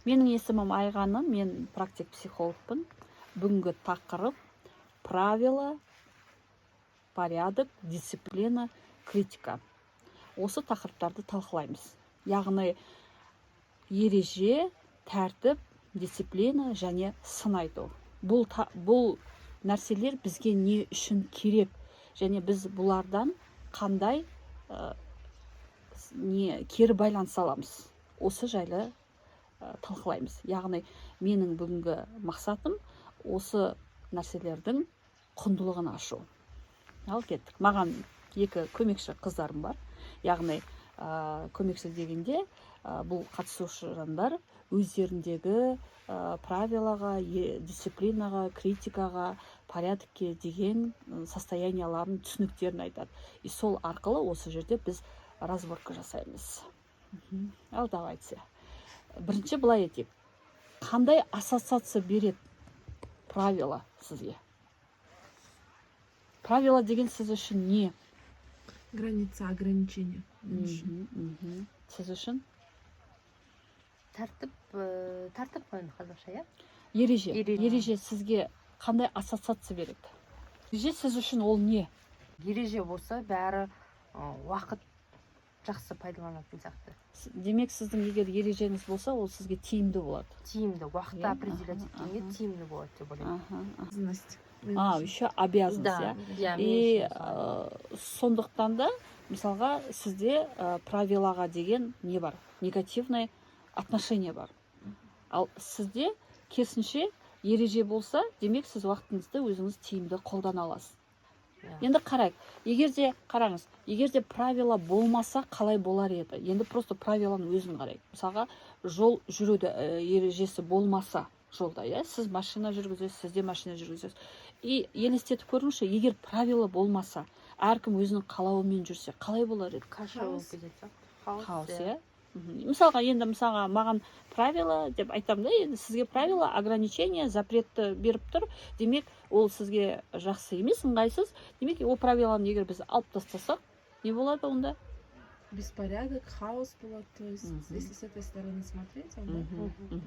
Менің есімім Айғаны, мен практик психологпын. Бүгінгі тақырып правила, порядок, дисциплина, критика. Осы тақырыптарды талқылаймыз. Яғни ереже, тәртіп, дисциплина және сын айту. Бұл нәрселер бізге не үшін керек және біз бұлардан қандай кері байланыс аламыз. Осы жайлы талқылаймыз. Яғни менің бүгінгі мақсатым осы нәрселердің құндылығын ашу. Ал кеттік. Маған екі көмекші қыздарым бар. Яғни көмекші дегенде бұл қатысушы жандар өздеріндегі правилаға, дисциплинаға, критикаға, порядокке деген состоянияларын, түсініктерін айтады. И сол арқылы осы жерде біз разборка жасаймыз. Ал давайте. Бірінші былай етейік. Қандай ассоциация береді правила сізге? Правила деген сіз үшін не? Граница, ограничение. Сіз үшін? Тәртіп қойын қазақша, иә? Ереже сізге қандай ассоциация береді? Ереже сіз үшін ол не? Ереже болса бәрі уақыт жақсы пайдаланатын сияқты. Демек сіздің егер ережеңіз болса, ол сізге тиімді болады. Тиімді, уақытты определять еткенге тиімді болады деп ойлаймын. Еще обязанность, иә? И сондықтан да, мысалға, сізде правилаға деген не бар? Негативное отношение бар. Ал сізде керісінше ереже болса, демек сіз уақытыңызды өзіңіз тиімді қолдана аласыз. Енді қарайық, қараңыз, егерде правила болмаса қалай болар еді? Енді просто правиланы өзін қарайық. Мысалға, жол жүруді ережесі болмаса жолда, сіз машина жүргізесіз, сізде машина жүргізесіз. И елестетіп көріңізші, егер правила болмаса, әркім өзінің қалауымен жүрсе, қалай болар еді? Хаос, Мысалға, маған правила деп айтамын да, енді сізге правила, ограничение, запретті беріп тұр. Демек, ол сізге жақсы емес, ыңғайсыз. Демек, ол правиланы егер біз алып тастасақ, не болады онда? Беспорядок, хаос болады. То есть, если с этой стороны смотреть,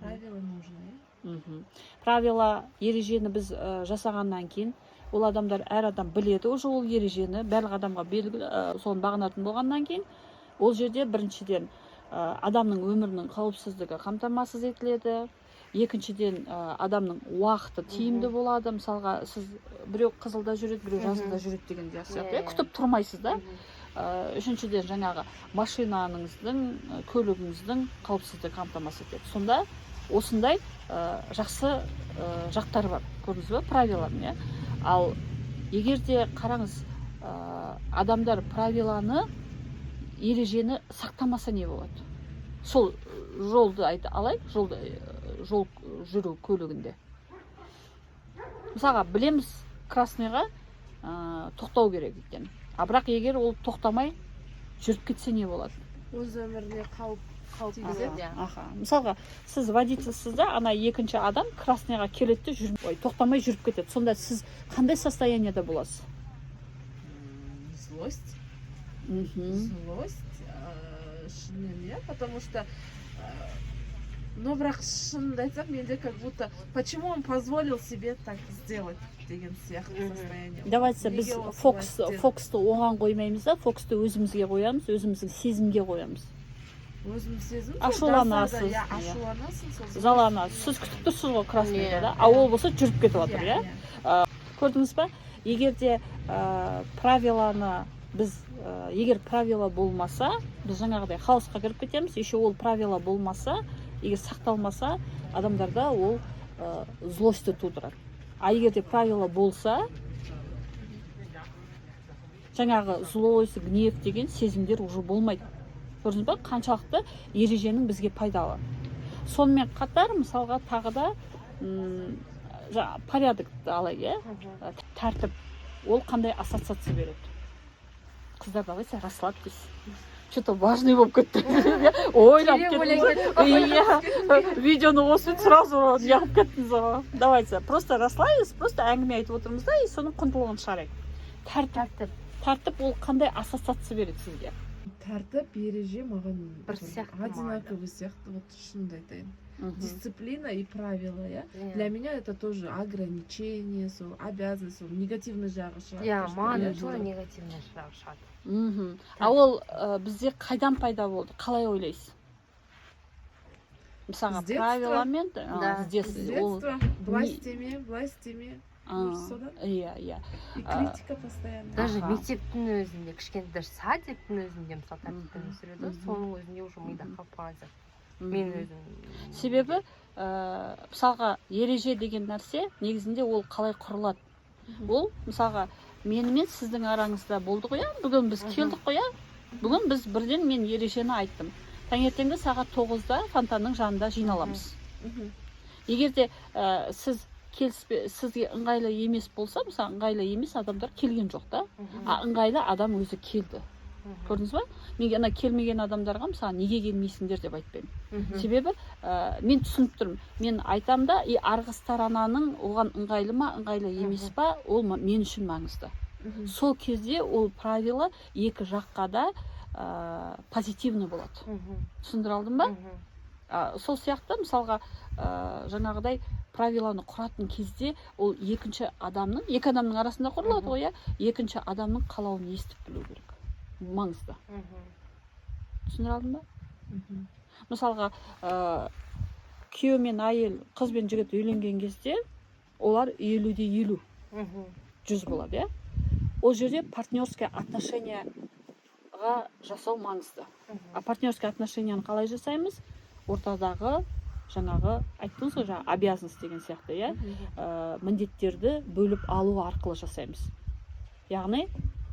правила нужны. Правила, ережені біз жасағаннан кейін, ол адамдар, әр адам біледі уже ол ережені, барлық адамға белгілі, соны бағынатын болғаннан кейін, ол жерде біріншіден адамның өмірінің қауіпсіздігі қамтамасыз етіледі. Екіншіден адамның уақыты тиімді болады. Мысалға, сіз біреу қызылда жүреді, біреу жазылда жүреді деген сияқты. Күтіп тұрмайсыз да. Үшіншіден жаңағы машинаңыздың, көлігіңіздің қауіпсіздігі қамтамасыз етеді. Сонда осындай жақсы жақтар бар. Көрдіңіз бе правиланы, Ал егерде қараңыз, адамдар правиланы, ережені сақтамаса не болады? Сол жолды алайық, жол жүру көлігінде. Мысалға, білеміз красныйға тоқтау керек екен. Бірақ егер ол тоқтамай жүріп кетсе не болады? Өз өміріне қауіп тигізеді. Мысалға, сіз водительсіз да, ана екінші адам красныйға келеді, тоқтамай жүріп кетеді. Сонда сіз қандай состоянияда боласыз? Злость. Злость, шынымен, потому что, бірақ шынымды айтсам, менде как будто, почему он позволил себе так сделать деген сияқты состояние. Давайте біз фокусты оған қоймаймыз да, фокусты өзімізге қоямыз, өзіміздің сезімге қоямыз. Өзім сезім, ашуланасыз, заланасыз, сіз күтіп тұрсыз ғой красныйда да, ол болса жүріп кетіп отыр, Көрдіңіз ба? Егерде правиланы біз, егер правила болмаса, біз жаңағыдай хаосқа кіріп кетеміз. Еще ол правила болмаса, егер сақталмаса, адамдарда ол злості тудырады. А егерде правила болса, жаңағы злость, гнев деген сезімдер уже болмайды. Көрдіңіз ба? Қаншалықты ереженің бізге пайдалы. Сонымен қатар, мысалға, тағы да порядокты алайық, тәртіп. Ол қандай ассоциация береді? Қыздар, давайте расслабьтесь. Что-то важный болып кетті. Ойлап кеттіңіз. Видеоны осы сразу неғып кеттіңіз. Давайте, просто расслабьтесь, просто әңгіме айтып отырмыз да, и соның құндылығын шығарайық. Тәртіп ол қандай ассоциация береді сізге? тәртіп ереже маған Бір сияқты одинаковый сияқты, вот шынымды айтайын. Мгм. Дисциплина и правила, я. Для меня это тоже ограничение, сол обязанность, сол негативный жағы шығады. иә то, что маған я тоже что- негативный жағы шығады. Мгм. А ол бізде қайдан пайда болды? Қалай ойлайсыз? Мысалға С детства. правиламен Да. С детства ол детства былай істеме, былай істеме. Может, содан? иә иә И критика постоянно. Даже Аха. мектептің өзінде кішкентай даже садиктің өзінде мысалы тәртіппен өсіреді, Мгм. соның өзінде уже мида қалып қалған сияқты. Мгм. Мен өзім себебі мысалға ереже деген нәрсе негізінде ол қалай құрылады? Ол мысалға менімен сіздің араңызда болды ғой, бүгін біз келдік қой, бүгін біз бірден мен ережені айттым. Таңертеңгі сағат 9-да фонтанның жанында жиналамыз. Мгм. Егер де сізге ыңғайлы емес болса, мысалы ыңғайлы емес адамдар келген жоқ та, а ыңғайлы адам өзі келді. Көрдіңіз ба? Мен ана келмеген адамдарға мысалы неге келмейсіңдер деп айтпаймын. Себебі мен түсініп тұрмын. Мен айтам да, арғы сторонаның оған ыңғайлы ма, ыңғайлы емес па, ол мен үшін маңызды. Мгм. Сол кезде ол правила екі жаққа да позитивный болады. Түсіндіре алдым ба? Сол сияқты мысалға жаңағыдай правиланы құратын кезде ол екі адамның арасында құрылады ғой, екінші адамның қалауын естіп білу керек. Маңызды. Түсіндіре алдым ба? Мгм. Мысалға күйеу мен әйел, қыз бен жігіт үйленген кезде олар 50-50, 100 болады, иә? Ол жерде партнерский отношенияға жасау маңызды. А партнерский отношенияны қалай жасаймыз? Ортадағы жаңағы айттыңыз ғой, жаңағы обязанность деген сияқты, иә? Міндеттерді бөліп алу арқылы жасаймыз. Яғни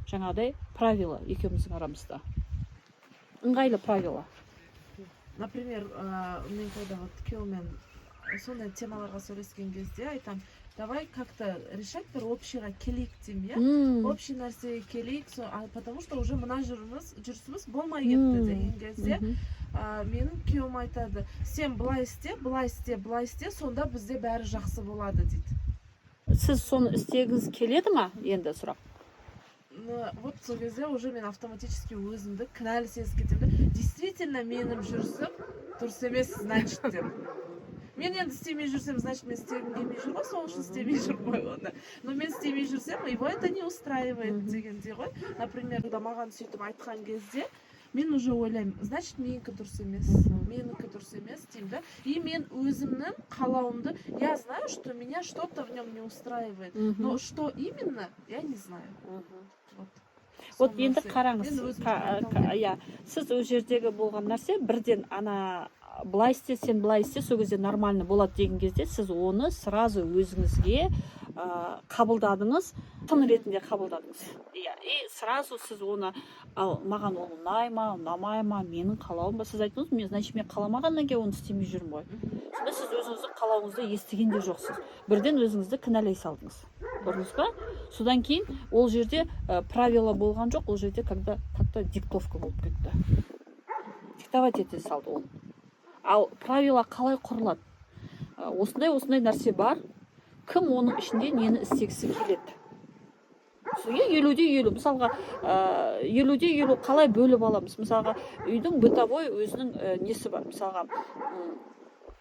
жаңағыдай правила екеуміздің арамызда. Ыңғайлы правила. Например, мен когда вот күйеумен сондай темаларға сөйлескен кезде айтам, давай как-то решать бір общийға келейік деймін, иә? Общий нәрсеге келейік, потому что уже мына жүрісіміз болмай кетті деген кезде менің күйеуім айтады, сен былай істе, былай істе, былай істе, сонда бізде бәрі жақсы болады дейді. Сіз соны істегіңіз келеді ма? Енді сұрақ. Вот сол кезде уже мен автоматически өзімді кінәлі сезіп кетемін. Действительно менің жүрісім дұрыс емес, значит деп. Мен енді істемей жүрсем, значит мен істегім келмей жүр ғой, сол үшін істемей жүрмін ғой онда. Но мен істемей жүрсем, его это не устраивает дегендей ғой. Например, когда маған сөйтіп айтқан кезде, мен уже ойлаймын, значит менікі дұрыс емес, деймін да. И мен өзімнің қалауымды, я знаю, что меня что-то в нем не устраивает, но что именно, я не знаю. Вот енді қараңыз, сіз өз жердегі болған нәрсе бірден былай істе, сен былай істе, сол кезде нормально болады деген кезде сіз оны сразу өзіңізге қабылдадыңыз, сын ретінде қабылдадыңыз. И сразу сіз оны, маған ол ұнай ма, ұнамай ма, менің қалауым ба, сіз айттыңыз, значит мен қаламағаннан кейін оны істемей жүрмін ғой. Сонда сіз өзіңіздің қалауыңызды естіген де жоқсыз. Бірден өзіңізді кінәлай салдыңыз. Көрдіңіз ба? Содан кейін ол жерде правила болған жоқ, ол жерде как-то диктовка болып кетті. Диктовать ете салды ол. Ал правила қалай құрылады? Осындай нәрсе бар. Кім оның ішінде нені істегісі келеді? Сізге 50-50. Мысалға 50-50 қалай бөліп аламыз? Мысалға үйдің бытовой өзінің несі бар. Мысалға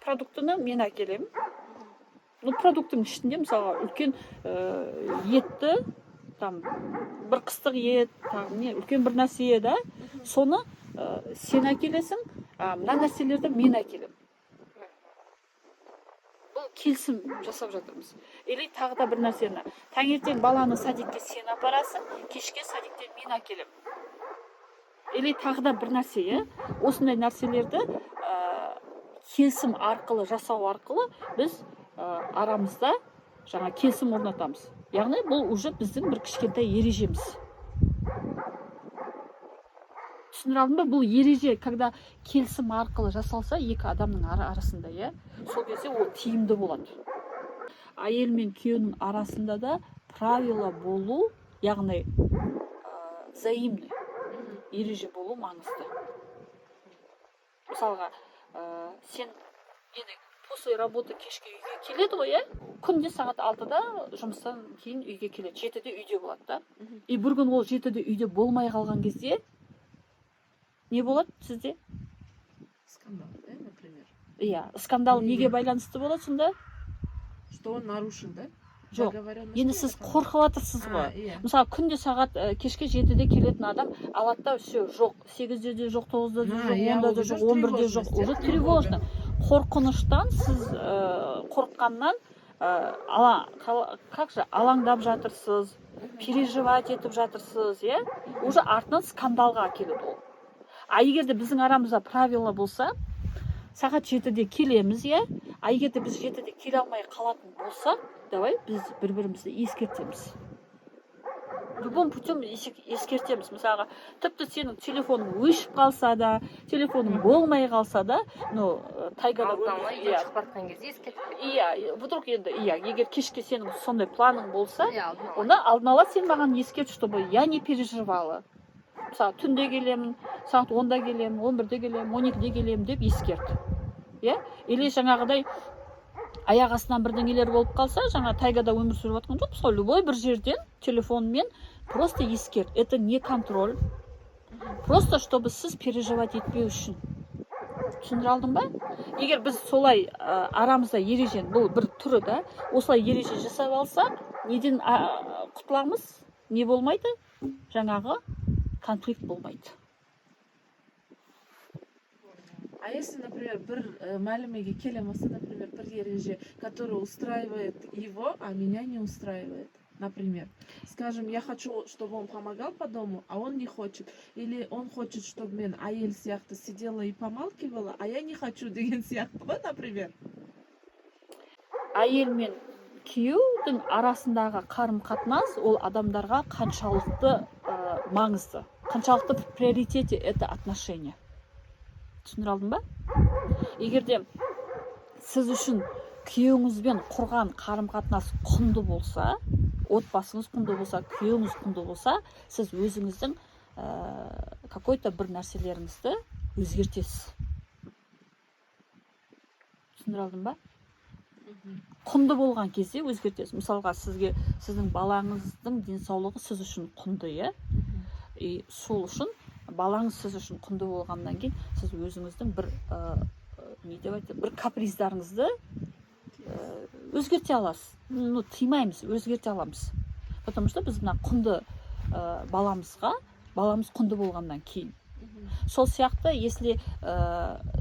продуктыны мен әкелемін. Продукттың ішінде мысалға үлкен етті, бір қыстық ет, үлкен бір нәрсе еді, соны сен әкелесің, мына нәрселерді мен әкелем. Бұл келісім жасап жатырмыз. Или тағы да бір нәрсені. Таңертең баланы садикке сен апарасың, кешке садиктен мен әкелем. Или тағы да бір нәрсе, осындай нәрселерді келісім арқылы, жасау арқылы біз арамызда жаңа келісім орнатамыз. Яғни бұл уже біздің бір кішкентай ережеміз. Түсіндіре алдым ба? Бұл ереже, когда келісім арқылы жасалса, екі адамның арасында, сол кезде ол тиімді болады. Әйел мен күйеуінің арасында да правила болу, яғни взаимный ереже болу маңызды. Мысалға, сен после работы кешке үйге келеді ғой, күнде сағат 6-да жұмыстан кейін үйге келеді, 7-де үйде болады да. И бір күн ол 7-де үйде болмай қалған кезде, не болады сізде? Скандал, да, например. Иә, скандал Неге? неге байланысты болады сонда? Что он нарушил, да? Жоқ, Договоренность енді или сіз как? қорқып жатырсыз А, ғой. иә. Мысалы күнде сағат кешке 7-де келетін адам алады да все жоқ, 8-де де жоқ, 9-да да жоқ, иә, 10-да ол да уже жоқ, 11-де жоқ, тревожность, уже иә, тревожно. Қорқыныштан сіз қорыққаннан как же алаңдап жатырсыз, переживать етіп жатырсыз, иә? Уже артынан скандалға келеді ол. А егер де біздің арамызда правило болса, сағат 7-де келеміз, иә? А егер де біз 7-де келе алмай қалатын болсақ, давай біз бір-бірімізді ескертеміз. Любым путем ескертеміз. Мысалға, тіпті сенің телефоның өшіп қалса да, телефоның болмай қалса да, но тайгада Алдын ала үйден шығып жатқан кезде ескертіп. Иә, вдруг енді, иә, егер кешке сенің сондай планың болса, Иә, алдын ала. онда алдын ала сен маған ескерт, чтобы я не переживала. Мысалы, түнде келемін, сағат 10-да келемін, 11-де келемін, 12-де келемін деп ескерт. Иә? Или жаңағыдай аяқ астынан бірдеңелер болып қалса, жаңа тайгада өмір сүріп жатқан жоқпыз ғой, любой бір жерден телефонмен просто ескерт. Это не контроль. Просто чтобы сіз переживать етпеу үшін. Түсіндіре алдым ба? Егер біз солай арамызда ережен, бұл бір түрі да, осылай ереже жасап алсақ, неден құтыламыз? Не болмайды? Жаңағы конфликт болмайды. А если, например, бір мәлімеге келемаса, например, бір ереже, который устраивает его, а меня не устраивает, например. Скажем, я хочу, чтобы он помогал по дому, а он не хочет. Или он хочет, чтобы мен әйел сияқты сидела и помалкивала, а я не хочу деген сияқты ғой, например. Әйел мен күйеудің арасындағы қарым-қатынас ол адамдарға қаншалықты маңызды, қаншалықты в приоритете это отношение. Түсіндіре алдым ба? Егер де сіз үшін күйеуіңізбен құрған қарым-қатынас құнды болса, отбасыңыз құнды болса, күйеуіңіз құнды болса, сіз өзіңіздің какой-то бір нәрселеріңізді өзгертесіз. Түсіндіре алдым ба? Құнды болған кезде өзгертесіз. Мысалға, сіздің балаңыздың денсаулығы сіз үшін құнды, иә? И сол үшін балаңыз сіз үшін құнды болғаннан кейін сіз өзіңіздің бір бір каприздарыңызды өзгерте аласыз. Ну, тыймаймыз, өзгерте аламыз. Потому что біз мына құнды баламыз құнды болғаннан кейін. Сол сияқты, если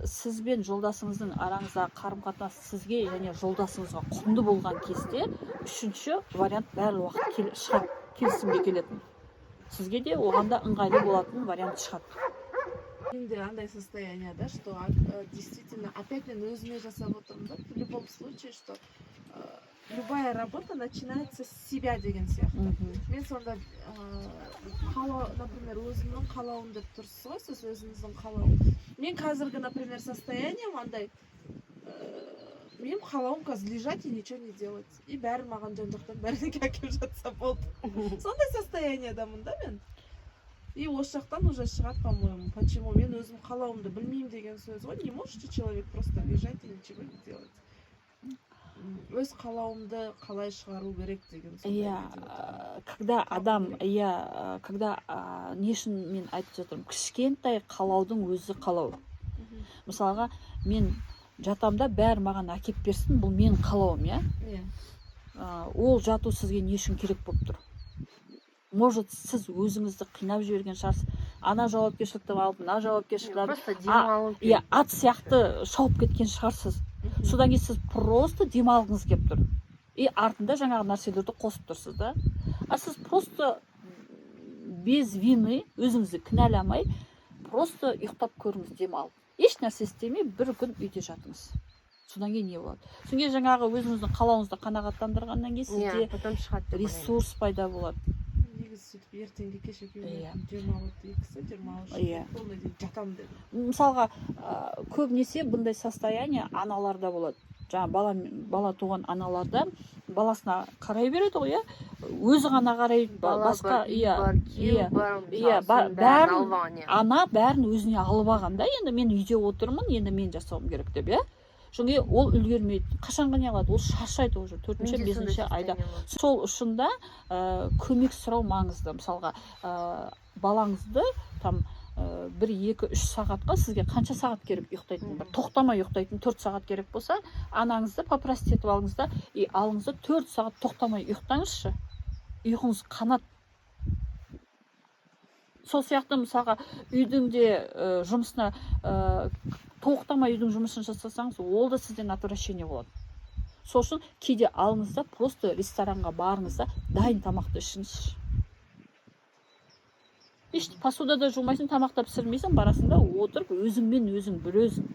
сіз бен жолдасыңыздың араңыздағы қарым-қатынас сізге және жолдасыңызға құнды болған кезде, үшінші вариант бәрі уақыт келісімге келетін. Сізге де оғанда ыңғайлы болатын вариант шығады. Енді андай состояние, да, что действительно опять мен өзіме жасап отырмын да, в любом случае, что любая работа начинается с себя деген сияқты. Мен сонда например, өзімнің қалауым деп тұрсыз ғой, сіз өзіңіздің қалауым. Мен қазіргі, например, состоянием андай, менің қалауым қазір лежать и ничего не делать. И бәрі маған жан-жақтан бәрінеке әкеп жатса болды. Сондай состояниедамын да мен. И осы жақтан уже шығады, по-моему. Почему? Мен өзім қалауымды білмеймін деген сөз ғой. Не можете человек просто лежать и ничего не делать. Өз қалауымды қалай шығару керек деген сөз. Иә, когда адам, когда не үшін мен айтып жатырмын, кішкентай қалаудың өзі қалау. Мысалға, мен жатамда бәрі маған әкеп берсін, бұл менің қалауым, иә? Ол жату сізге не үшін керек болып тұр? Может, сіз өзіңізді қинап жіберген шығарсыз. Ана жауапкершілікті алып, мына жауапкершілікті алып, Просто демалу. ат сияқты шауып кеткен шығарсыз. Содан кейін сіз просто демалғыңыз келіп тұр. И артында жаңағы нәрселерді қосып тұрсыз да. А сіз просто без вины, өзіңізді кінәламай, просто ұйықтап көріңіз, демалып. Еш нәрсе істемей, бір күн үйде жатыңыз. Содан кейін не болады? Содан кейін жаңағы өзіңіздің қалауыңызды қанағаттандырғаннан кейін сізде ресурс пайда болады. Негізі сөйтіп ертеңге кеше күйеуім 26-23 полный день жатамын деді. Мысалға, көбінесе бұндай состояние аналарда болады. Жаңа бала туған аналарда баласына қарай береді ғой, өзі ғана қарайды, басқа, ана бәрін өзіне алып алған да, енді мен үйде отырмын, енді мен жасауым керек деп, Çünkü ол үлгермейді. Қашанға не алады? Ол шаршайды уже 4-5 айда. Сол үшін да көмек сұрау маңызды. Мысалға, балаңызды там бір 2-3 сағатқа сізге қанша сағат керек ұйықтайтын, бір тоқтамай ұйықтайтын 4 сағат керек болса, анаңызды попросить етіп алыңыз да, алыңыз да 4 сағат тоқтамай ұйықтаңызшы. Ұйқыңыз қанат. Сол сияқты мысалға үйдің де жұмысына тоқтамай үйдің жұмысын жасасаңыз, ол да сізден отвращение болады. Сол үшін кейде алыңыз да просто ресторанға барыңыз да дайын тамақты ішіңізші. Посудада жумайсың, тамақта пісірмейсің, барасың да отырып өзіңмен өзің бір өзің.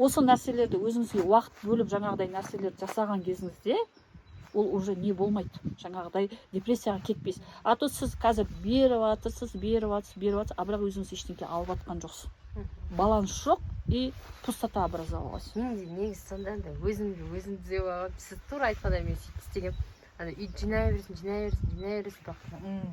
Осы нәрселерді өзіңізге уақыт бөліп жаңағыдай нәрселерді жасаған кезіңізде ол уже не болмайды. Жаңағыдай депрессияға кетпейсіз. А то сіз қазір беріп жатырсыз, а бірақ өзіңіз ештеңке алып жатқан жоқсыз. Баланс жоқ и пустота образовалась. Менде негізі сонда да өзімді түзеп алып, сіз тура айтқандай мен сөйтіп істегенмін. Үй жинай бересің,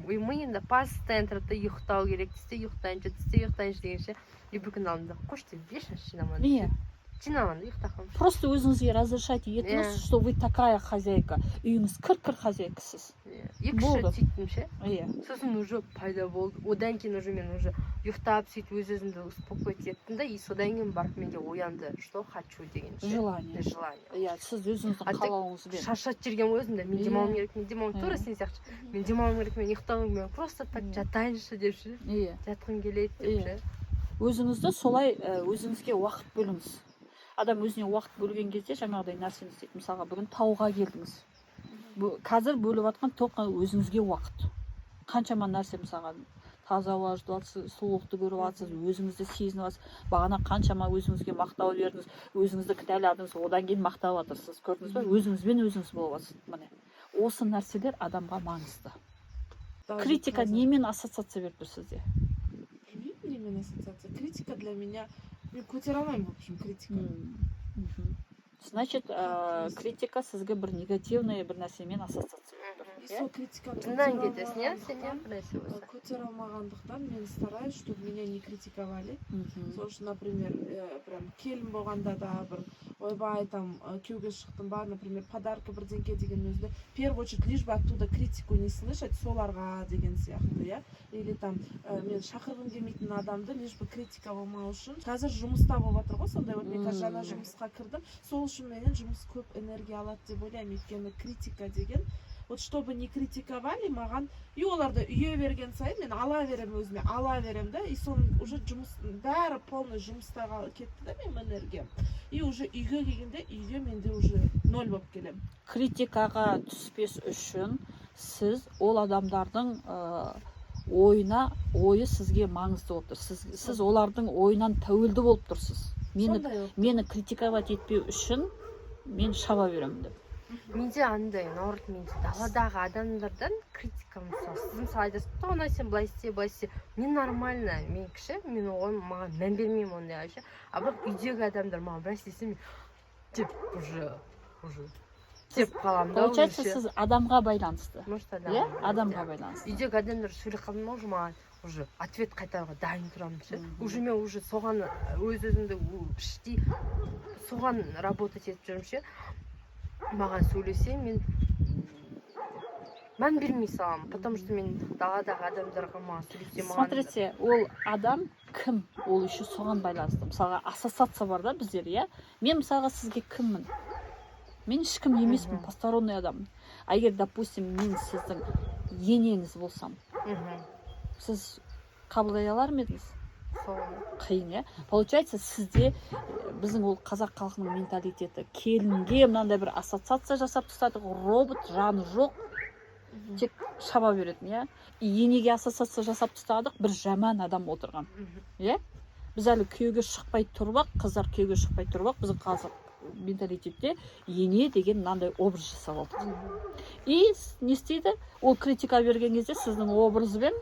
бірақ миымда постоянно тұрады да ұйықтау керек, түсте ұйықтайыншы дегенше, и бүкіл алдымда қойшы деп ешнәрсе жинамадым. Жинамады, ұйықтағанмын. Просто өзіңізге разрешать етіңіз, что вы такая хозяйка. Үйіңіз кір хозяйкасыз. Екі сөйттім ше. Сосын уже пайда болды. Одан кейін уже мен уже ұйықтап сөйтіп өз-өзімді успокоить еттім да, и содан кейін барып менде оянды, что хочу деген ше. Желание. Сіз өзіңіздің қалауыңызбен. Шаршап жүрген өзімді, мен демалуым керек, тура сен сияқты. Мен демалуым керек, мен ұйықтауым керек, просто так жатайыншы деп ше. Жатқым келеді деп ше. Өзіңізді солай өзіңізге уақыт бөліңіз. Адам өзіне уақыт бөлген кезде жаңағыдай нәрсені істейді. Мысалға бүгін тауға келдіңіз. Қазір бөліп жатқан тоқ өзіңізге уақыт. Қаншама нәрсе мысалға таза ауа жұтып жатсыз, сұлулықты көріп жатсыз, өзіңізді сезініп жатсыз. Бағана қаншама өзіңізге мақтау бердіңіз, өзіңізді кінәладыңыз, одан кейін мақтап жатырсыз. Көрдіңіз бе? Өзіңізбен өзіңіз болып жатсыз. Міне. Осы нәрселер адамға маңызды. Критика немен ассоциация беріп тұр сізде? Білмеймін, немен ассоциация. Критика для меня... Мен көтере алмаймын, в общем, критика. Значит, критика сізге бір негативный бір нәрсемен ассоциация. Сол критиканы көтере алмағандықтан мен стараюсь, чтобы меня не критиковали. Сол үшін, например, прям келін болғанда да бір ойбай там күйеуге шықтым ба, например, подарка бірдеңке деген өзді, в первую очередь, лишь бы оттуда критику не слышать, соларға деген сияқты, я. Или там мен шақырғым келмейтін адамды лишь бы критика болмау үшін. Қазір жұмыста болып жатыр ғой, сондай вот мен қазір жаңа жұмысқа кірдім. Сол үшін менен жұмыс көп энергия алады деп ойлаймын, өйткені критика деген вот чтобы не критиковали маған, и оларды үйе берген сайын мен ала берем да, и соның уже жұмыс бәрі полный жұмыстағы кетті да менің энергиям. И уже үйге келгенде үйге менде уже 0 болып келем. Критикаға түспес үшін сіз ол адамдардың ойы сізге маңызды болып тұр. Сіз олардың ойынан тәуелді болып тұрсыз. Мені критиковать етпеу үшін мен шаба беремін деп. Менде андай, наоборот, менде даладағы адамдардан критика мысалы. Сіз мысалы айтасыз, тоғына сен былай істе. Мен нормально, мен кіші, мен оған маған мән бермеймін ондай айша. А бірақ үйдегі адамдар маған біраз істесе, мен деп уже деп қаламын да. Получается, сіз адамға байланысты. Адамға байланысты. Үйдегі адамдар сөйлеп қалдым уже маған уже ответ қайтаруға дайын тұрамын ше. Уже мен уже соған өз-өзімді іштей соған работать етіп жүрмін ше. Маған сөйлесе, мен мән бермей саламын, потому что мен даладағы адамдарға маған сөйлесе маған... Смотрите, ол адам кім? Ол еще соған байланысты. Мысалға ассоциация бар да біздер, я? Мен мысалға сізге кіммін? Мен ешкім емеспін, посторонний адаммын. А егер, допустим, мен сіздің енеңіз болсам, сіз қабылдай алар ма едіңіз? Қиын, я? Получается, сізде біздің ол қазақ халқының менталитеті келінге мынандай бір ассоциация жасап тастадық, робот, жаны жоқ, тек шаба беретін, я? Енеге ассоциация жасап тастадық, бір жаман адам отырған, я? Біз әлі күйеуге шықпай тұрбақ, қыздар күйеуге шықпай тұрбақ, біздің қазақ менталитетте ене деген мынандай образ жасап алдық. И не істейді? Ол критика берген кезде сіздің образбен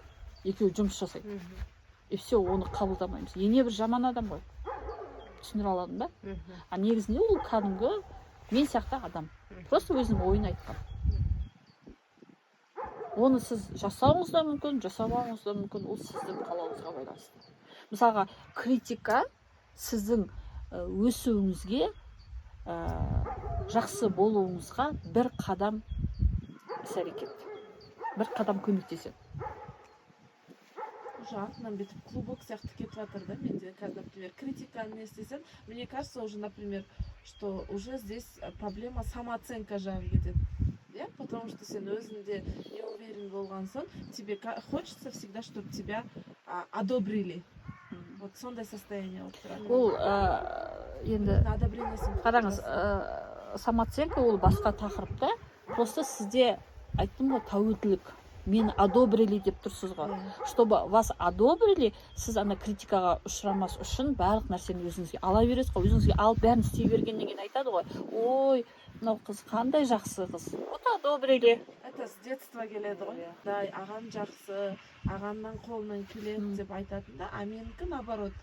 екеуі жұмыс жасайды. И все, оны қабылдамаймыз. Ене бір жаман адам ғой. Түсіндіре аладың ба? А негізінде ол кәдімгі мен сияқты адам. Просто өзінің ойын айтқан. Оны сіз жасауыңыз да мүмкін, жасамауыңыз да мүмкін, ол сіздің қалауыңызға байланысты. Мысалға, критика сіздің өсуіңізге, жақсы болуыңызға бір қадам іс-әрекет. Бір қадам көмектеседі. уже артынан бүйтіп клубок сияқты кетіп жатыр да менде. Қазір, например, критиканы не істесең, мне кажется уже, например, что уже здесь проблема самооценка жағы кетеді. Yeah? Потому что сен өзіңде не уверен болған соң, тебе хочется всегда, чтобы тебя одобрили. Вот сондай состояние болып тұрады. ол енді Одобрениесін қараңыз, самооценка ол басқа тақырып та. Просто сізде айттым ғой, тәуелділік. Мені одобрили деп тұрсыз ғой. Чтобы вас одобрили, сіз ана критикаға ұшырамас үшін барлық нәрсені өзіңізге ала бересіз ғой. Өзіңізге алып бәрін істей бергеннен кейін айтады ғой, ой, мынау қыз қандай жақсы қыз. Вот одобрили. Это с детства келеді ғой. Да, ағам жақсы, ағамның қолынан келеді деп айтатын да, а менікі наоборот.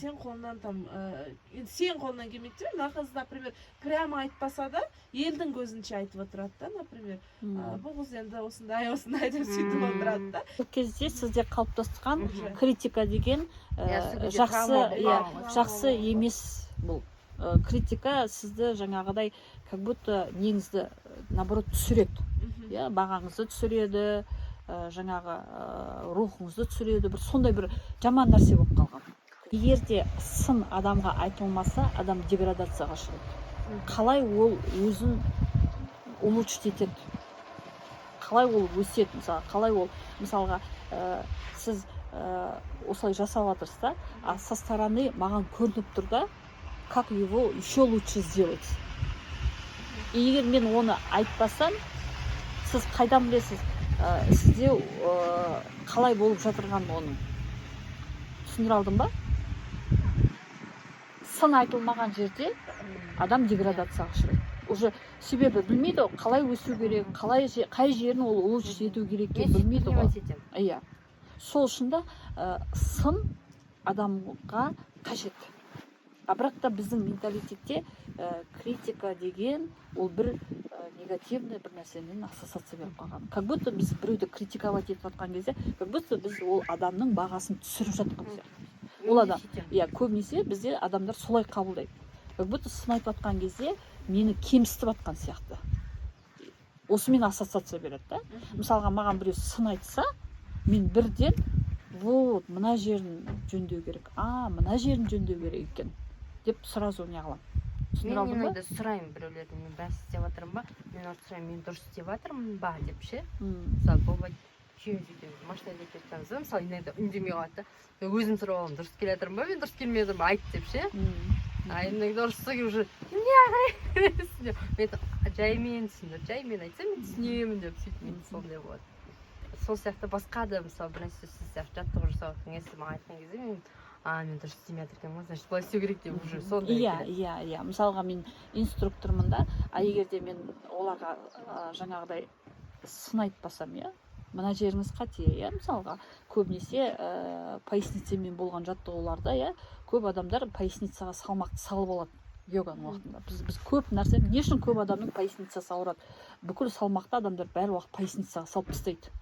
Сен қолынан там, сен қолынан келмейді деп, мына қыз, например, прямо айтпаса да, елдің көзінше айтып отырады да, например, бұл қыз енді осындай деп сөйтіп отырады да. Бұл кезде сізде қалыптасқан критика деген жақсы емес бұл. Критика сізді жаңағыдай как будто неңізді наоборот түсіреді. Бағаңызды түсіреді, жаңағы рухыңызды түсіреді, бір сондай бір жаман нәрсе болып қалған. Егер де сын адамға айтылмаса, адам деградацияға шығады. Қалай ол өзін улучшить етеді? Қалай ол өседі? Қалай ол, мысалға, сіз осылай жасап жатырсыз да, а со стороны маған көрініп тұр да, как его еще лучше сделать. И егер мен оны айтпасам, сіз қайдан білесіз, сізде қалай болып жатырған оның? Түсіндіре алдым ба? Сын айтылмаған жерде адам деградацияға ұшырайды. Уже себебі білмейді, қалай өсу керек, қай жерін ол улучшить ету керек білмейді ғой. Иә. Сол үшін де сын адамға қажет. А бірақ та біздің менталитетте критика деген ол бір негативный бір нәрсемен ассоциация беріп қалған. Как будто біз біреуді критиковать етіп жатқан кезде, как будто біз ол адамның бағасын түсіріп жатқан сияқты. Ол адам, иә, көбінесе бізде адамдар солай қабылдайды. Как будто сын айтып жатқан кезде мені кемсітіп жатқан сияқты. Осымен ассоциация береді да. Мысалға маған біреу сын айтса, мен бірден вот мына жерін жөндеу керек, мына жерін жөндеу керек екен деп сразу не қыламын. Мен иногда сұраймын біреулерден, мен бәс істеп жатырмын ба, мен сұраймын, мен дұрыс істеп жатырмын ба деп ше. Мысалы бобай машинада кетіп жатырмыз, мысалы иногда үндемей қалады да, өзім сұрап аламын, дұрыс келе жатырмын ба, мен дұрыс келмей жатырмын ба, айт деп ше. А иногда ұрысса уже не ағайсың деп, мен жаймен түсіндір, жаймен айтсам мен түсінемін деп сөйтіп мен сондай болады. Сол сияқты басқа да мысалы бір нәрсе сіз сияқты жаттығу жасап жатқан кезде маған айтқан кезде мен дұрыс істемей жатыр екенмін ғой, значит былай істеу керек деп уже сондай. Иә. Мысалға мен инструктормын да, а егер де мен оларға жаңағыдай сын айтпасам, иә, мына жеріңіз қате, иә, мысалға көбінесе поясницамен болған жаттығуларда, иә, көп адамдар поясницаға салмақты салып алады йоганың уақытында. Біз көп нәрсе, не үшін көп адамның поясницасы ауырады? Бүкіл салмақты адамдар бәрі уақыт поясницаға салып тастайды.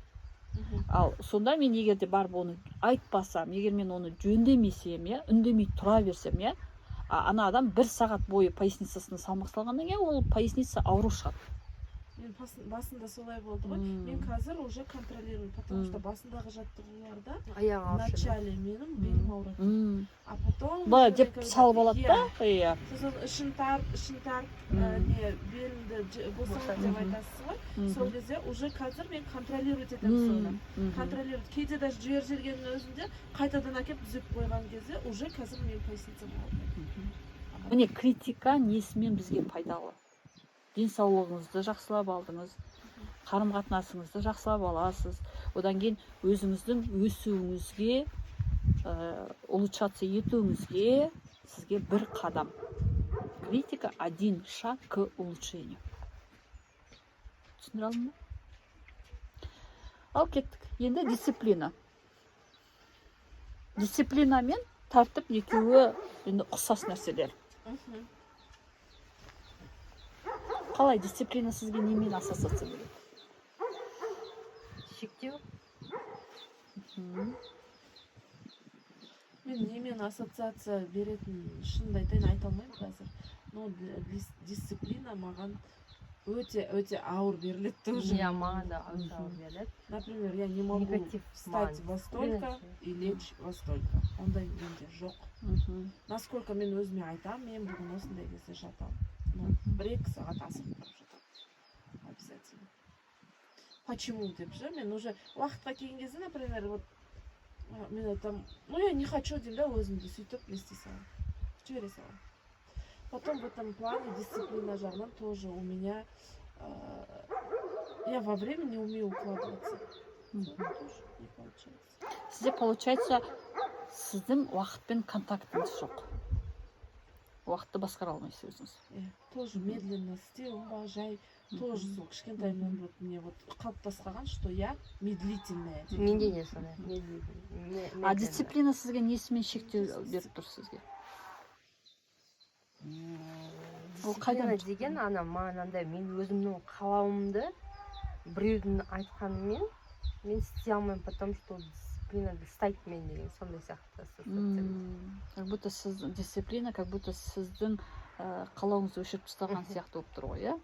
Ал сонда мен егер де барып оны айтпасам, егер мен оны жөндемесем, иә, үндемей тұра берсем, иә, ана адам 1 сағат бойы поясницасына салмақ салғаннан кейін ол поясница ауру шығады. Мен басында солай болды ғой. Мен қазір уже контролирую, потому что басындағы жаттығуларда в начале менің белім ауырады. А потом Ба деп салып алады да? Иә. Сосын ішін тарт, не белімді босат деп айтасыз ғой. Сол кезде уже қазір мен контролировать етемін соны. Контролировать. Кейде даже жіберіп жібергеннің өзінде қайтадан әкеліп түзеп қойған кезде уже қазір мен поясницам ауырады. Міне критика несімен бізге пайдалы? Денсаулығыңызды жақсылап алдыңыз, қарым-қатынасыңызды жақсылап аласыз. Одан кейін өзіңіздің өсуіңізге, улучшаться етуіңізге сізге бір қадам. Критика один шаг к улучшению. Түсіндіре алдым ба? Ал кеттік. Енді дисциплина. Дисциплина мен тәртіп екеуі енді ұқсас нәрселер. Қалай дисциплина сізге немен ассоциация береді? Шектеу. Мен немен ассоциация беретін шынымды айтайын айта алмаймын қазір. Но дисциплина маған өте ауыр беріледі тоже. иә маған да ауыр береді. Например, я не могу Негатив встать ман. во столько и лечь во столько. Ондай менде жоқ. Насколько мен өзіме айтам, мен бүгін осындай кезде жатам. Ну, 1-2 сағат асығып тұрып жатам. Обязательно. Почему деп же? Мен уже уақытқа келген кезде, например, вот мен айтам, ну я не хочу деймін да, өзімді сөйтіп не істей саламын. Жібере саламын. Потом в этом плане дисциплина жағынан тоже у меня я во время не умею укладываться. Тоже не получается. Сізде получается сіздің уақытпен контактыңыз жоқ. Уақытты басқара алмайсыз өзіңіз. Тоже медленно істеуім ба, жай тоже сол кішкентайымнан вот мне вот қалыптасқан, что я медлительная. менде де сондай. А дисциплина сізге несімен шектеу беріп тұр сізге? Ол қайдан дисциплина деген ана мағынандай мен өзімнің қалауымды біреудің айтқанымен мен істей алмаймын, потому что дисциплинада ұстайды мен деген сондай сияқты. Как будто сіз дисциплина, как будто сіздің қалауыңызды өшіріп тастаған сияқты болып тұр ғой, иә?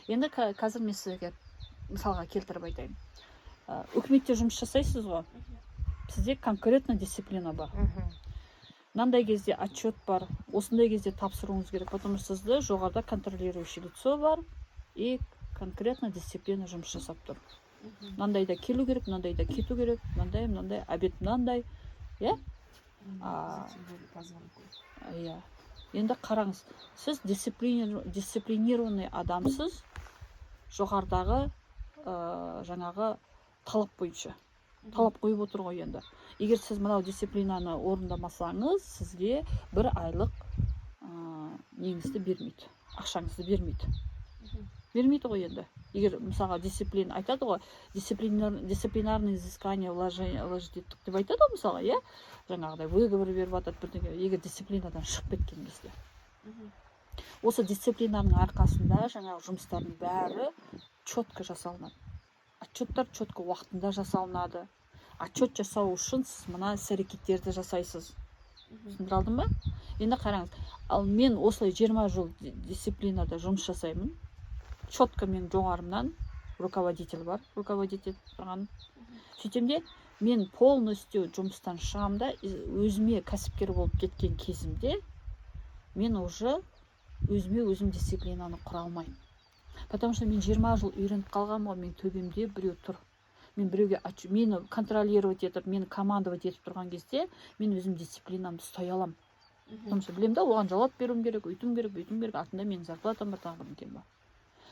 Енді қазір мен сізге мысалға келтіріп айтайын. Үкіметте жұмыс жасайсыз ғой, сізде конкретно дисциплина бар. Мынандай кезде отчет бар, осындай кезде тапсыруыңыз керек, потому что сізді жоғарыда контролирующий лицо бар и конкретно дисциплина жұмыс жасап тұр. Мынандайда келу керек, мынандайда кету керек, мынандай, обед мынандай, иә? Иә. Енді қараңыз, сіз дисциплинированный адамсыз жоғарыдағы жаңағы талап бойынша. Талап қойып отыр ғой енді. Егер сіз мынау дисциплинаны орындамасаңыз, сізге 1 айлық неңізді бермейді, ақшаңызды бермейді. Бермейді ғой енді. Егер мысалға дисциплина айтады ғой, дисциплинарные изыскания влождеттік деп айтады ғой мысалға, иә? Жаңағыдай выговор беріп атады бірдеңе, егер дисциплинадан шығып кеткен кезде. Осы дисциплинаның арқасында жаңағы жұмыстардың бәрі четко жасалынады. Отчеттар четко уақытында жасалынады. Отчет жасау үшін сіз мына іс-әрекеттерді жасайсыз. Түсіндіре алдым ба? Енді қараңыз, ал мен осылай 20 жыл дисциплинада жұмыс жасаймын. Четко мен жоғарымнан руководитель бар, руководитель тұрған. Сөйтемде мен полностью жұмыстан шығамда, өзіме кәсіпкер болып кеткен кезімде мен уже өзім дисциплинаны құра алмаймын. Потому что мен 20 жыл үйреніп қалғам ғой, мен төбемде біреу тұр. Мен біреуге мені контролировать етіп, мені командовать етіп тұрған кезде мен өзім дисциплинамды ұстай аламын. Потому что білем да, оған жауап беруім керек, өйтуім керек, артында менің зарплатам бар, тағы бірдеңе бар.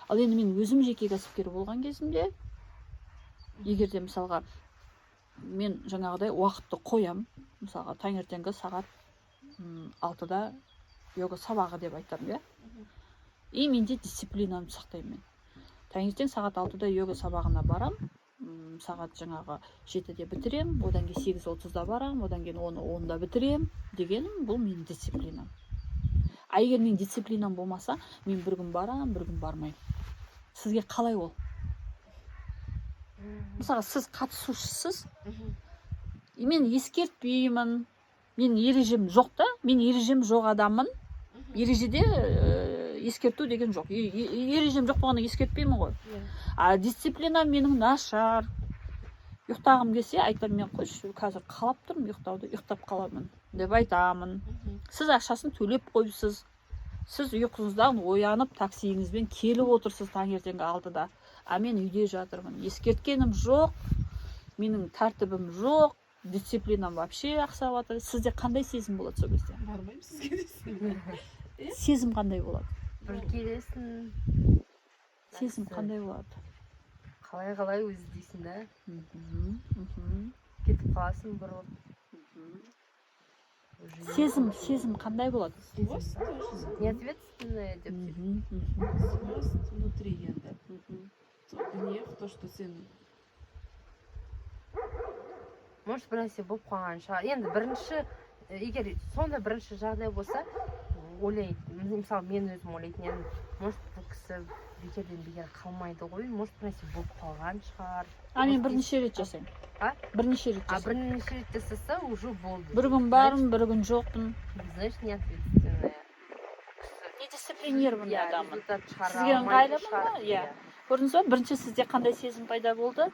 Ал енді мен өзім жеке кәсіпкер болған кезімде, егерде мысалға мен жаңағыдай уақытты қоям, мысалға таңертеңгі сағат 6-да йога сабағы деп айтамын, иә? И менде дисциплинаны сақтаймын мен. Таңертең сағат 6-да йога сабағына барам, сағат жаңағы 7-де бітірем, одан кейін 8:30-да барам, одан кейін 10-да бітірем дегенім бұл менің дисциплинам. А егер мен дисциплинам болмаса, мен бір күн барам, бір күн бармаймын. Сізге қалай ол? Мысалға сіз қатысушысыз, мен ескертпеймін, мен ережем жоқ та, мен ережем жоқ адаммын. Ережеде ескерту деген жоқ. Ережем жоқ болғанда ескертпеймін ғой. А дисциплина менің нашар. Ұйықтағым келсе, айтамын, мен қойшы, қазір қалап тұрмын ұйықтауды, ұйықтап қаламын деп айтамын. Сіз ақшасын төлеп қойыпсыз. Сіз ұйқыңыздан оянып таксиіңізбен келіп отырсыз таңертеңгі 6-да. А мен үйде жатырмын. Ескерткенім жоқ, менің тәртібім жоқ, дисциплинам вообще ақсап жатыр. Сізде қандай сезім болады сол кезде? Бармаймын сізге дейсің. Сезім қандай болады? бір келесің. Сезім қандай болады? Қалай өзі дейсің да. Кетіп қаласың бұрылып. Сезім қандай болады? Неответственное деп. Злость внутри енді. Гнев, то, что сен... Может, бір нәрсе болып қалған шығар. Енді бірінші, егер сонда бірінші жағдай болса, ойлайды, мысалы мен өзім ойлайтын едім, может, бұл кісі бекерден бекер қалмайды ғой, может, бір нәрсе болып қалған шығар. Мен бірнеше рет жасаймын. Бірнеше рет жасаймын. Бірнеше рет жасаса, уже болды. Бір күн бармын, бір күн жоқпын. Значит, неответственная. дисциплинированный адаммын. результат шығара Сізге алмайтын ыңғайлы шығар. ма? Иә. Көрдіңіз ба? Бірінші сізде қандай сезім пайда болды?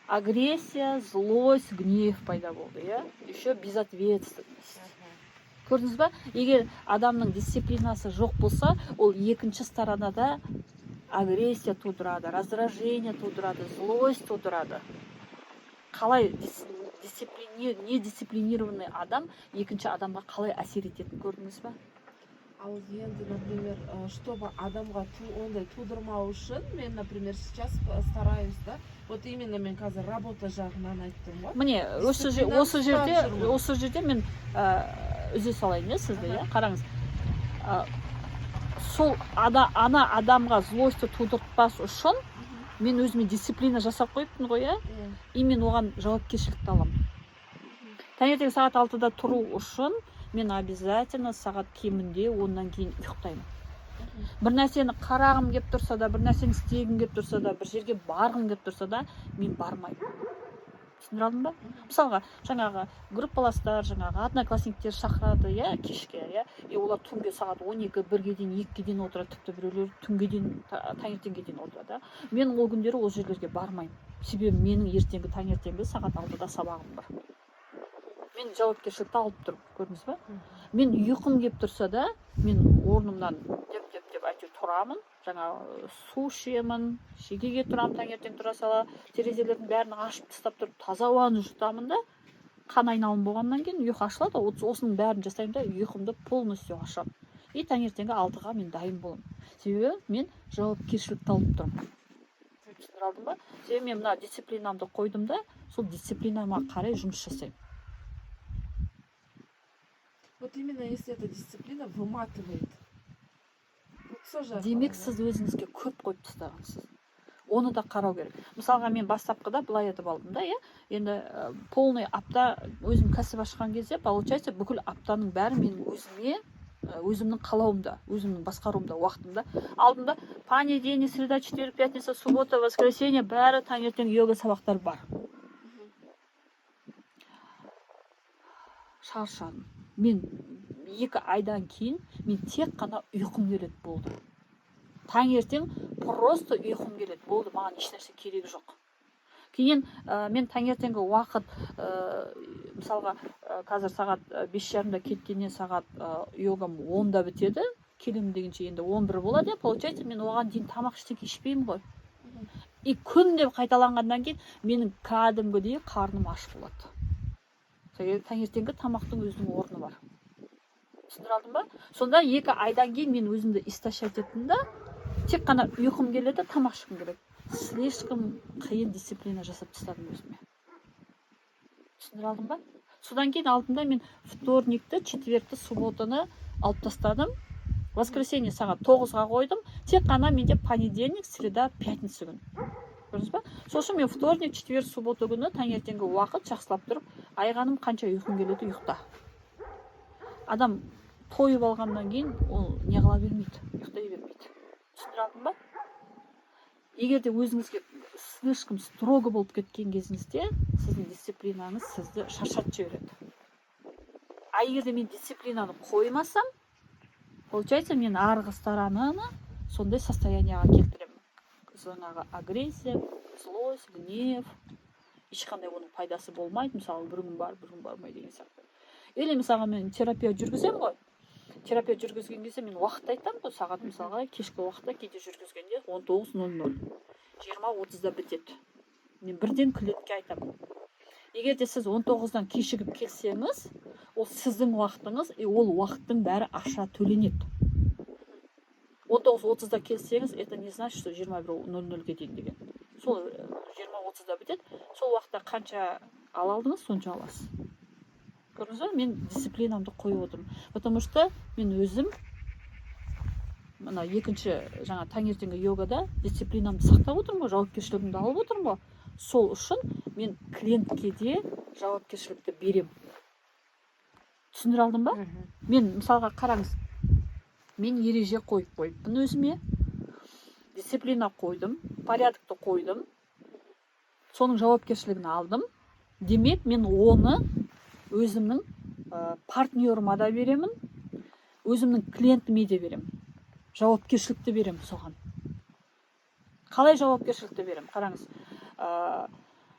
Агрессия, злость, гнев пайда болды, иә? Еще безответственность. Көрдіңіз ба? Егер адамның дисциплинасы жоқ болса, ол екінші сторонада агрессия тудырады, раздражение тудырады, злость тудырады. Қалай недисциплинированный адам екінші адамға қалай әсер ететінін көрдіңіз ба? Ал енді, например, чтобы адамға ондай тудырмау үшін, мен, например, сейчас стараюсь, да, вот именно мен қазір работа жағынан айттым ғой. Міне, осы жерде мен үзе салайын, иә, сізді, иә, қараңыз. Сол ана адамға злостьті тудыртпас үшін мен өзіме дисциплина жасап қойыппын ғой, иә, и мен оған жауапкершілікті аламын. Таңертең сағат 6-да тұру үшін мен обязательно сағат кемінде ондан кейін ұйықтаймын. Бір нәрсені қарағым кеп тұрса да, бір нәрсені істегім кеп тұрса да, бір жерге барғым кеп тұрса да, мен бармаймын. Түсіндіре алдым ба? Мысалға, жаңағы группаластар, жаңағы одноклассниктер шақырады, иә, кешке, иә, и олар түнге сағат 12-1-ге дейін, 2-ге дейін отырады, тіпті біреулер түнге дейін, таңертеңге дейін отырады. Мен ол күндері ол жерлерге бармаймын. Себебі менің таңертеңгі сағат 6-да сабағым бар. Мен жауапкершілікті алып тұрмын, көрдіңіз ба? Мен ұйқым кеп тұрса да, мен орнымнан деп әйтеуір тұрамын, жаңа су ішемін, шегеге тұрамын, таңертең тұра сала, терезелердің бәрін ашып тастап тұрып, таза ауаны жұтамын да, қан айналым болғаннан кейін ұйқы ашылады, осының бәрін жасаймын да, ұйқымды полностью ашамын. И таңертеңгі 6-ға мен дайын боламын. Себебі мен жауапкершілікті алып тұрмын. Түсіндіре алдым ба? Себебі мен мына дисциплинамды қойдым да, сол дисциплинама қарай жұмыс жасаймын. Вот именно если эта дисциплина выматывает. Демек, сіз өзіңізге көп қойып тастағансыз. Оны да қарау керек. Мысалға, мен бастапқыда былай етіп алдым да, иә. Енді полный апта өзім кәсіп ашқан кезде, получается, бүкіл аптаның бәрі мен өзімнің қалауымда, өзімнің басқаруымда, уақытымда алдымда. Понедельник, среда, четверг, пятница, суббота, воскресенье бәрі таңертең йога сабақтар бар. Шаршадым. Мен 2 айдан кейін мен тек қана ұйқым келеді болды. Таңертең просто ұйқым келеді болды, маған ешнәрсе керек жоқ. Кейін мен таңертеңгі уақыт, мысалға, қазір сағат 5:30-да кеткеннен сағат йогам 10-да бітеді, келем дегенше енді 11 болады, получается, мен оған дейін тамақ ештеңе ішпеймін ғой. И күн деп қайталанғаннан кейін менің кәдімгідей қарным аш болады. Таңертеңгі тамақтың өзінің орны бар. Түсіндіре алдым ба? Сонда 2 айдан кейін мен өзімді истощать еттім да, тек қана ұйқым келеді, тамақ ішкім келеді. Слишком қиын дисциплина жасап тастадым өзіме. Түсіндіре алдым ба? Содан кейін алдында мен вторникті, четвергті, субботаны алып тастадым. Воскресенье сағат 9-ға қойдым. Тек қана менде понедельник, среда, пятница күн. Көрдіңіз ба? Сосын мен вторник, четверг, суббота күні таңертеңгі уақыт жақсылап тұрып, айғаным қанша ұйқым келеді, ұйықта. Адам тойып алғаннан кейін ол не қыла бермейді, ұйықтай бермейді. Түсіндіре алдым ба? Егер де өзіңізге слишком строго болып кеткен кезіңізде, сіздің дисциплинаңыз сізді шаршатып жібереді. А егер де мен дисциплинаны қоймасам, получается, мен арғы сторонаны сондай состояниеға келтіремін. Жаңағы агрессия, злость, гнев, ешқандай оның пайдасы болмайды. Мысалы, бір күн бар, бір күн бармайды деген сияқты. Или мысалға мен терапия жүргіземін ғой. Терапия жүргізген кезде мен уақыт айтамын ғой, сағат мысалға кешкі уақытта кейде жүргізгенде 19:00, 20:30-да бітеді. Мен бірден клиентке айтамын. Егер де сіз 19-дан кешігіп келсеңіз, ол сіздің уақытыңыз, и ол уақыттың бәрі ақша төленеді. 19:30-да келсеңіз, это не значит, что 21:00-ге дейін деген. Сол 20:30-да бітеді. Сол уақытта қанша ала алдыңыз, сонша аласыз. Көрдіңіз ба? Мен дисциплинамды қойып отырмын. Потому что мен өзім мына екінші жаңа таңертеңгі йогада дисциплинамды сақтап отырмын ғой, жауапкершілігімді алып отырмын ғой. Сол үшін мен клиентке де жауапкершілікті беремін. Түсіндіре алдым ба? Мен мысалға қараңыз, мен ереже қойыппын өзіме, дисциплина қойдым, порядокты қойдым, соның жауапкершілігін алдым. Демек, мен оны өзімнің партнерыма да беремін, өзімнің клиентіме де беремін. жауапкершілікті беремін соған. Қалай жауапкершілікті беремін? Қараңыз,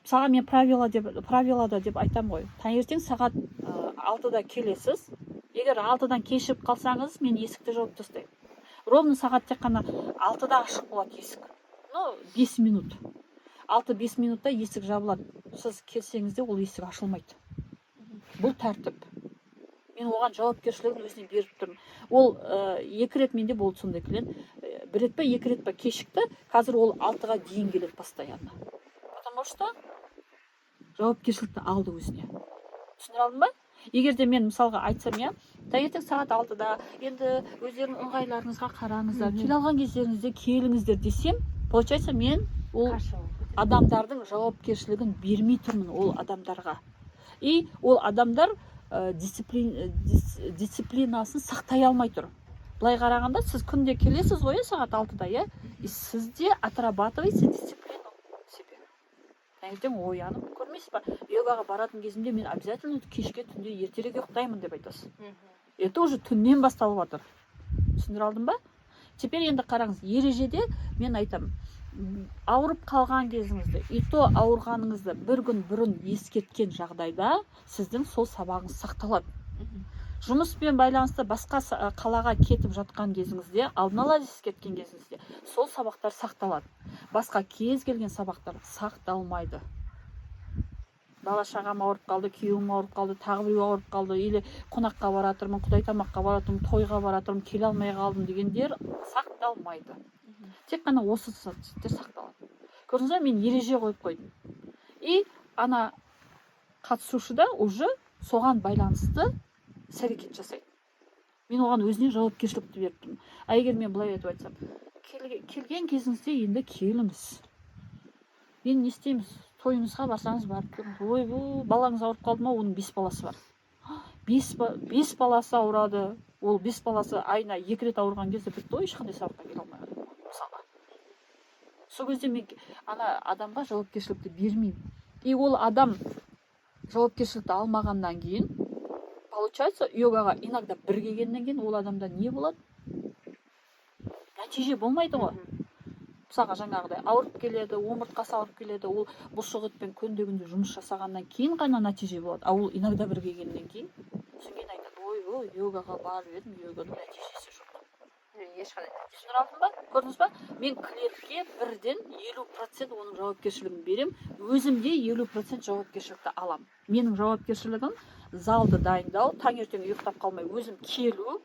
саған мен правилада деп айтам ғой. Таңертең сағат 6-да келесіз. Егер 6-дан кешіп қалсаңыз, мен есікті жауып тастаймын. Ровно сағат тек қана 6-да ашық болады есік. 5 минут. 6-5 минутта есік жабылады. Сіз келсеңіз де ол есік ашылмайды. Бұл тәртіп. Мен оған жауапкершілігін өзіне беріп тұрмын. Ол 2 рет менде болды сондай клиент. 1 рет па 2 рет па кешікті. Қазір ол 6-ға дейін келеді постоянно. Потому что жауапкершілікті алды өзіне. Түсіндіре алдым ба? Егер де мен мысалға айтсам, таңертең сағат 6-да енді өздерің ыңғайларыңызға қараңыздар, келе алған кездеріңізде келіңіздер десем, получается мен ол адамдардың жауапкершілігін бермей тұрмын ол адамдарға. И ол адамдар дисциплинасын сақтай алмай тұр. Былай қарағанда сіз күнде келесіз ғой сағат 6-да, и сіз де отрабатываете дисциплину себе. Таңертең оянып, көрмейсіз ба? Йогаға баратын кезімде мен обязательно кешке түнде ертерек ұйықтаймын деп айтасыз. Это уже түннен басталып жатыр. Түсіндіре алдым ба? Теперь енді қараңыз, ережеде мен айтам, ауырып қалған кезіңізді, и то ауырғаныңызды 1 күн бұрын ескерткен жағдайда сіздің сол сабағыңыз сақталады. Жұмыспен байланысты басқа қалаға кетіп жатқан кезіңізде, алдын ала ескерткен кезіңізде, сол сабақтар сақталады. Басқа кез келген сабақтар сақталмайды. Бала шағам ауырып қалды, күйеуім ауырып қалды, тағы біреу ауырып қалды, или қонаққа баратырмын, құдай тамаққа баратырмын, тойға баратырмын, келе алмай қалдым дегендер сақталмайды. Тек қана осы сәттер сақталады. Көрдіңіз бе, мен ереже қойып қойдым. И ана қатысушыда уже соған байланысты іс-әрекет жасайды. Мен оған өзіне жауапкершілікті беріп тұрмын. Егер мен былай айтып айтсам, келген кезіңізде енді келіңіз. Мен не істейміз? Тойыңызға барсаңыз барып көріңіз. Ой, балаңыз ауырып қалды ма? Оның 5 баласы бар. 5 баласы ауырады. Ол 5 баласы айына 2 рет ауырған кезде бір той ешқандай сабаққа келе алмай қалады. Сол кезде мен ана адамға жауапкершілікті бермеймін. И ол адам жауапкершілікті алмағаннан кейін, получается, йогаға иногда бір келгеннен кейін ол адамда не болады? Нәтиже болмайды ғой. Мысалға жаңағыдай ауырып келеді, омыртқасы ауырып келеді, ол бұлшық етпен күнде жұмыс жасағаннан кейін ғана нәтиже болады. Ал ол иногда бір келгеннен кейін, содан кейін айтады, ой, йогаға барып едім, йоганың нәтижесі жоқ. Түсіндіре алдым ба? Көрдіңіз ба? Мен клиентке бірден 50% оның жауапкершілігін берем, өзімде 50% жауапкершілікті алам. Менің жауапкершілігім залды дайындау, таңертең ұйықтап қалмай өзім келу.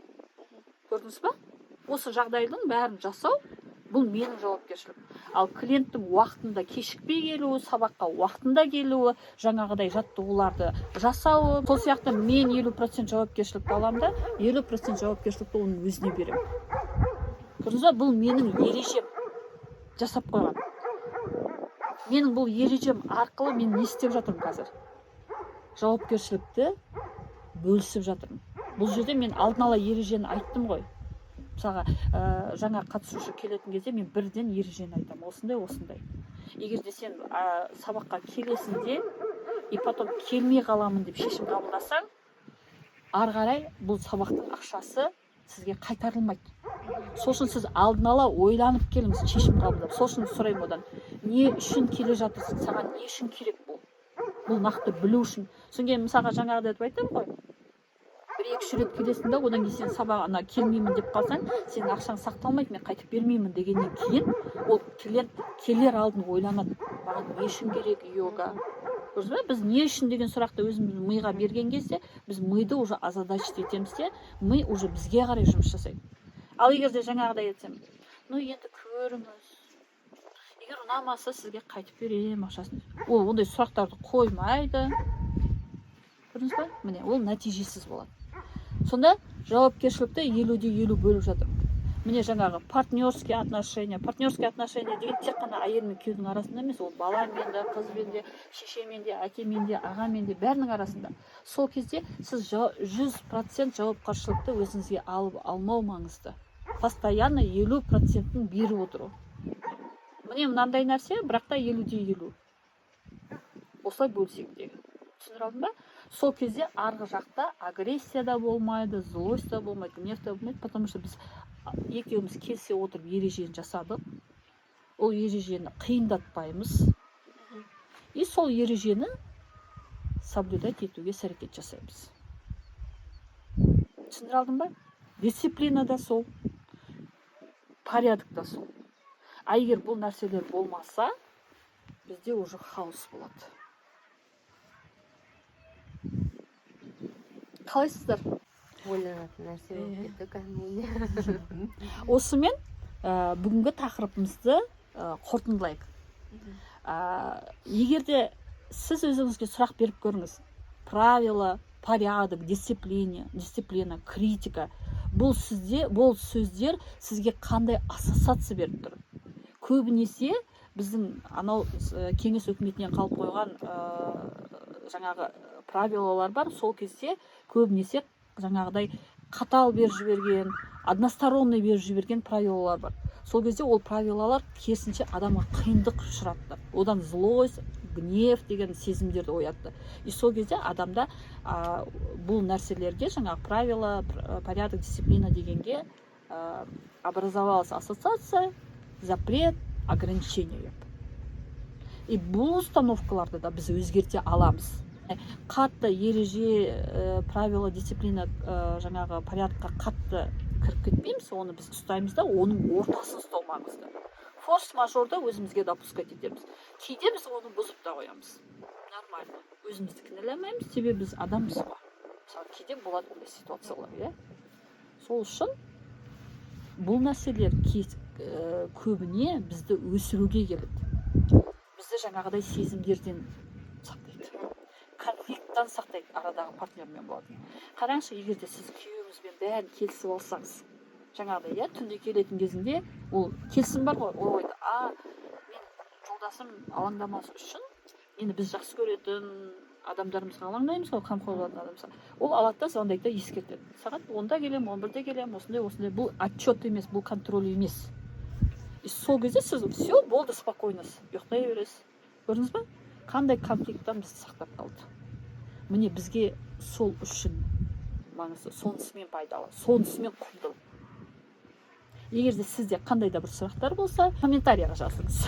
Көрдіңіз ба? Осы жағдайдың бәрін жасау, бұл менің жауапкершілігім. Ал клиенттің уақытында кешікпей келуі, сабаққа уақытында келуі, жаңағыдай жаттығуларды жасауы, сол сияқты мен 50% жауапкершілікті аламын да, 50% жауапкершілікті оның өзіне беремін. Көрдіңіз ба? Бұл менің ережем жасап қойған. Менің бұл ережем арқылы мен не істеп жатырмын қазір? Жауапкершілікті бөлісіп жатырмын. Бұл жерде мен алдын ала ережені айттым ғой. Мысалға, жаңа қатысушы келетін кезде мен бірден ережені айтам. Осындай. Егер де сен сабаққа келесінде, и потом келмей қаламын деп шешім қабылдасаң, ары қарай бұл сабақтың ақшасы сізге қайтарылмайды. Сол үшін сіз алдын ала ойланып келіңіз, шешім қабылдап. Сол үшін сұраймын одан, не үшін келе жатырсың, саған не үшін керек бұл? Бұл нақты білу үшін. Содан кейін мысалға жаңағыдай айтып айтам ғой. 1-2 рет келесің да, одан кейін сен сабағына келмеймін деп қалсаң, сенің ақшаң сақталмайды, мен қайтып бермеймін дегеннен кейін, ол клиент келер алдын ойланады. Маған не үшін керек йога? Көрдіңіз бе? Біз не үшін деген сұрақты өзіміз миға берген кезде, біз миды уже озадачить етеміз де, ми уже бізге қарай жұмыс жасайды. Ал егер де жаңағыдай айтсам, енді көріңіз. Егер ұнамаса сізге қайтып берем ақшасын. Ол ондай сұрақтарды қоймайды. Көрдіңіз бе? Міне, ол нәтижесіз болады. Сонда жауапкершілікті 50-50 бөліп жатыр. Міне жаңағы партнерский отношения деген тек қана әйел мен күйеудің арасында емес, ол баламен де, қызбен де, шешемен де, әкемен де, ағамен де, бәрінің арасында. Сол кезде сіз 100% жауапкершілікті өзіңізге алып алмау маңызды. Постоянно 50%-ін беріп отыру. Міне мынандай нәрсе, бірақ та 50-50. Осылай бөлсек деген. Түсіндіре алдым ба? Сол кезде арғы жақта агрессия да болмайды, злость да болмайды, гнев та болмайды, потому что біз екеуміз келісе отырып ережені жасадық. Ол ережені қиындатпаймыз. И сол ережені соблюдать етуге әрекет жасаймыз. Түсіндіре алдым ба? Дисциплина да сол, порядок да сол. А егер бұл нәрселер болмаса, бізде уже хаос болады. Қалайсыздар? ойланатын нәрсе болып кетті кәдімгідей. Осымен бүгінгі тақырыбымызды қорытындылайық. Егер де сіз өзіңізге сұрақ беріп көріңіз, правила, порядок, дисциплина, критика, бұл сөздер сізге қандай ассоциация беріп тұр? Көбінесе біздің анау кеңес өкіметінен қалып қойған жаңағы правилалар бар. Сол кезде көбінесе жаңағыдай қатал беріп жіберген, односторонний беріп жіберген правилалар бар. Сол кезде ол правилалар керісінше адамға қиындық ұшыратты. Одан злость, гнев деген сезімдерді оятты. И сол кезде адамда бұл нәрселерге, жаңағы правила, порядок, дисциплина дегенге образовалась ассоциация, запрет, ограничение. И бұл установкаларды да біз өзгерте аламыз. Қатты ереже, правила, дисциплина, жаңағы порядкқа қатты кіріп кетпейміз, оны біз ұстаймыз да, оның ортасын ұстау маңызды. Форс-мажорда өзімізге допускать етеміз. Кейде біз оны бұзып та қоямыз. Нормально. Өзімізді кінәламаймыз, себебі біз адамбыз ғой. Мысалы, кейде болады ондай ситуациялар, иә. Сол үшін бұл нәрселер көбіне бізді өсіруге келеді. Бізді жаңағыдай сезімдерден сақтайды. Конфликттан сақтайды арадағы партнермен болады. Қараңызшы, егер де сіз күйеуіңізбен бәрін келісіп алсаңыз, жаңағыдай, иә, түнде келетін кезінде ол келісім бар ғой, ол ойды, мен жолдасым алаңдамас үшін, енді біз жақсы көретін адамдарымызға алаңдаймыз ғой, қамқор болатын адамымызға. Ол алады да звондайды да ескертеді. Сағат 10-да келем, 11-де келем, осындай. Бұл отчет емес, бұл контроль емес. И сол кезде сіз все, болды, спокойныз, ұйықтай бересіз. Көрдіңіз ба? Қандай конфликттан бізді сақтап қалды. Міне бізге сол үшін маңызды, сонысымен пайдалы, сонысымен құнды. Егер де сізде қандай да бір сұрақтар болса, комментарияға жазыңыз.